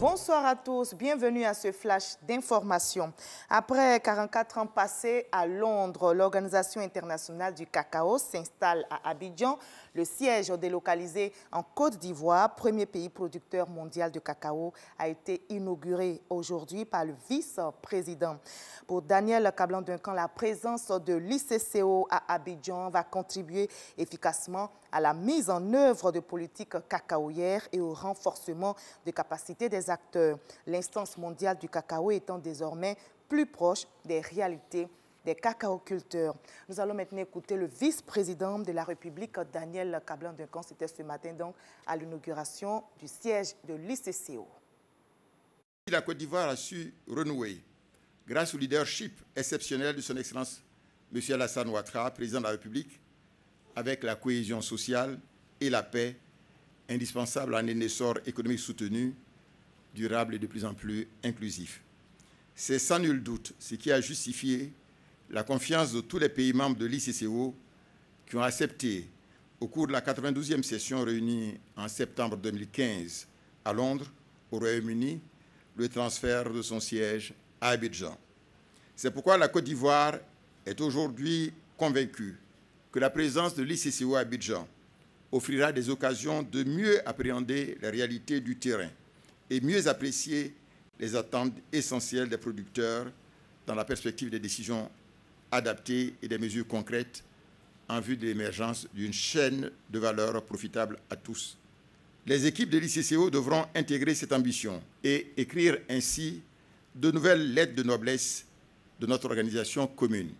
Bonsoir à tous, bienvenue à ce flash d'information. Après 44 ans passés à Londres, l'Organisation internationale du cacao s'installe à Abidjan. Le siège délocalisé en Côte d'Ivoire, premier pays producteur mondial de cacao, a été inauguré aujourd'hui par le vice-président. Pour Daniel Kablan-Duncan, la présence de l'ICCO à Abidjan va contribuer efficacement à la mise en œuvre de politiques cacaoyères et au renforcement des capacités des acteurs. L'instance mondiale du cacao étant désormais plus proche des réalités des cacaoculteurs. Nous allons maintenant écouter le vice-président de la République, Daniel Kablan-Duncan. C'était ce matin donc à l'inauguration du siège de l'ICCO. La Côte d'Ivoire a su renouer, grâce au leadership exceptionnel de son Excellence M. Alassane Ouattara, président de la République, avec la cohésion sociale et la paix indispensable à un essor économique soutenu, durable et de plus en plus inclusif. C'est sans nul doute ce qui a justifié la confiance de tous les pays membres de l'ICCO qui ont accepté, au cours de la 92e session réunie en septembre 2015 à Londres, au Royaume-Uni, le transfert de son siège à Abidjan. C'est pourquoi la Côte d'Ivoire est aujourd'hui convaincue que la présence de l'ICCO à Abidjan offrira des occasions de mieux appréhender les réalités du terrain et mieux apprécier les attentes essentielles des producteurs dans la perspective des décisions adaptées et des mesures concrètes en vue de l'émergence d'une chaîne de valeur profitable à tous. Les équipes de l'ICCO devront intégrer cette ambition et écrire ainsi de nouvelles lettres de noblesse de notre organisation commune.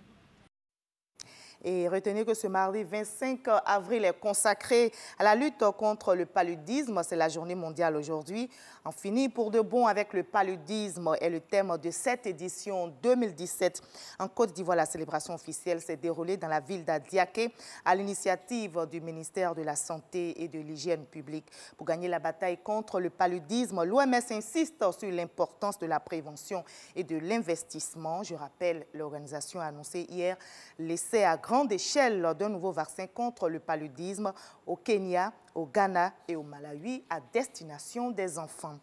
Et retenez que ce mardi 25 avril est consacré à la lutte contre le paludisme. C'est la journée mondiale aujourd'hui. En finit pour de bon avec le paludisme est le thème de cette édition 2017. En Côte d'Ivoire, la célébration officielle s'est déroulée dans la ville d'Adiaké à l'initiative du ministère de la Santé et de l'Hygiène publique. Pour gagner la bataille contre le paludisme, l'OMS insiste sur l'importance de la prévention et de l'investissement. Je rappelle, l'organisation a annoncé hier l'essai à grande échelle d'un nouveau vaccin contre le paludisme au Kenya, au Ghana et au Malawi à destination des enfants.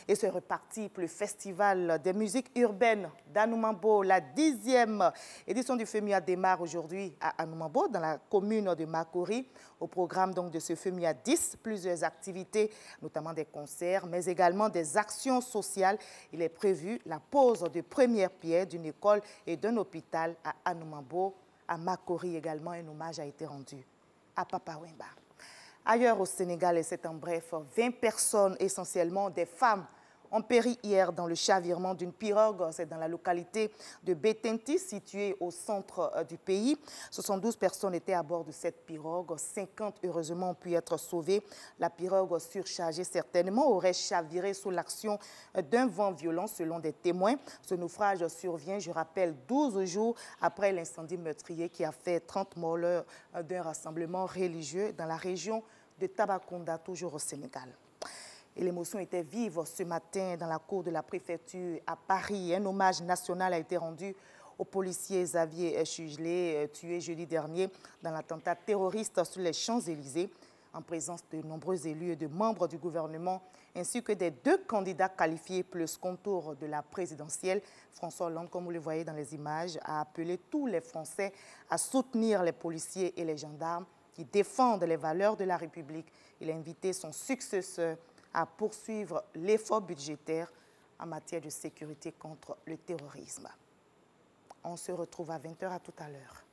Et c'est reparti pour le Festival des musiques urbaines d'Anoumambo. La 10e édition du FEMIA démarre aujourd'hui à Anoumambo, dans la commune de Makori. Au programme donc de ce FEMIA 10, plusieurs activités, notamment des concerts, mais également des actions sociales. Il est prévu la pose de première pierre d'une école et d'un hôpital à Anoumambo. À Makori également, un hommage a été rendu à Papa Wemba. Ailleurs au Sénégal, et c'est en bref, 20 personnes, essentiellement des femmes, ont péri hier dans le chavirement d'une pirogue. C'est dans la localité de Betenti, située au centre du pays. 72 personnes étaient à bord de cette pirogue. 50, heureusement, ont pu être sauvées. La pirogue, surchargée certainement, aurait chaviré sous l'action d'un vent violent, selon des témoins. Ce naufrage survient, je rappelle, 12 jours après l'incendie meurtrier qui a fait 30 morts lors d'un rassemblement religieux dans la région de Tabacounda, toujours au Sénégal. Et l'émotion était vive ce matin dans la cour de la préfecture à Paris. Un hommage national a été rendu au policier Xavier Chugelé, tué jeudi dernier dans l'attentat terroriste sur les Champs-Élysées, en présence de nombreux élus et de membres du gouvernement, ainsi que des 2 candidats qualifiés pour le second tour de la présidentielle. François Hollande, comme vous le voyez dans les images, a appelé tous les Français à soutenir les policiers et les gendarmes qui défendent les valeurs de la République. Il a invité son successeur à poursuivre l'effort budgétaire en matière de sécurité contre le terrorisme. On se retrouve à 20 h, à tout à l'heure.